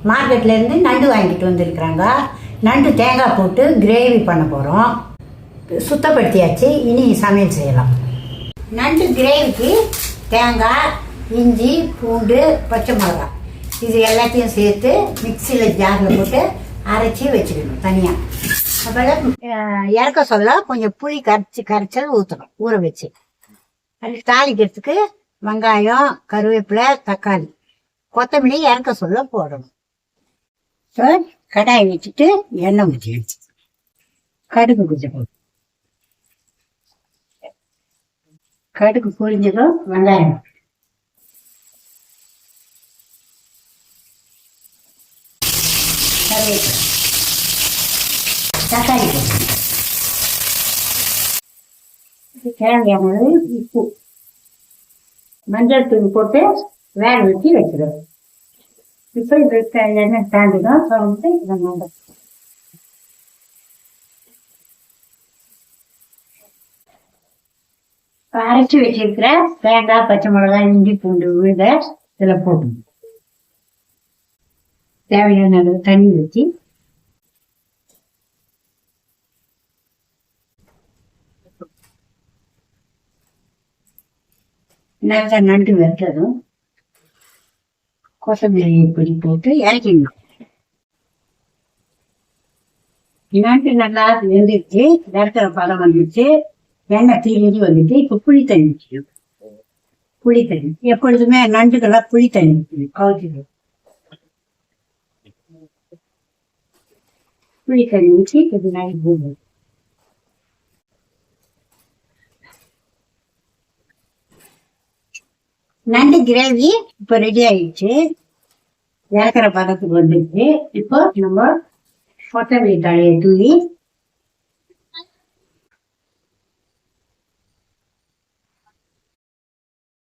மார்க்கெட்லேருந்து நண்டு வாங்கிட்டு வந்திருக்கிறாங்க. நண்டு தேங்காய் போட்டு கிரேவி பண்ண போகிறோம். சுத்தப்படுத்தியாச்சு, இனி சமையல் செய்யலாம். நண்டு கிரேவிக்கு தேங்காய், இஞ்சி, பூண்டு, பச்சை மிளகாய் இது எல்லாத்தையும் சேர்த்து மிக்சியில் ஜாரில் போட்டு அரைச்சி வச்சுக்கணும் தனியாக. அப்புறம் இறக்க சொல்ல கொஞ்சம் புளி கரைச்சல் ஊற்றணும், ஊற வச்சு. அதுக்கு தாளிக்கிறதுக்கு வெங்காயம், கருவேப்பிலை, தக்காளி, கொத்தமல்லி இறக்க சொல்ல போடணும். கடாய் வச்சுட்டு எண்ணெய் ஊற்றி வச்சு கடுகு கொஞ்சம் போடும். கடுகு பொரிஞ்சதும் வெங்காயம், கருவேப்பிலை, தக்காளி போடணும். தேவையான உப்பு, மஞ்சள் தூள் போட்டு வேக வச்சு வச்சிடும். இப்போ இது எண்ணெய் தாண்டிதான் வந்து அரைச்சி வச்சிருக்கிற தேங்காய், பச்சை மிளகாய், இஞ்சி, பூண்டு விழுத இதில் போடணும். தேவையான அளவு தண்ணி வச்சு நல்லா நண்டு வைக்கிறதும் கொத்தமல்லி பொடி போட்டு இறக்கிடணும். நண்டு நல்லா வெந்துடுச்சு, இறக்குற பழம் வந்துடுச்சு, எண்ணெய் தீரி வந்துட்டு. இப்போ புளி தண்ணி வச்சிடும். புளி தண்ணி எப்பொழுதுமே நண்டுக்கெல்லாம் புளி தண்ணி கவுச்சிடும். புளி தண்ணி வச்சு கொஞ்சம் நாளைக்கு போடுவோம். நண்டு கிரேவி இப்போ ரெடி ஆயிடுச்சு, இறக்குற பதத்துக்கு வந்துடுச்சு. இப்போ நம்ம கொத்தமல்லி தழையை தூவி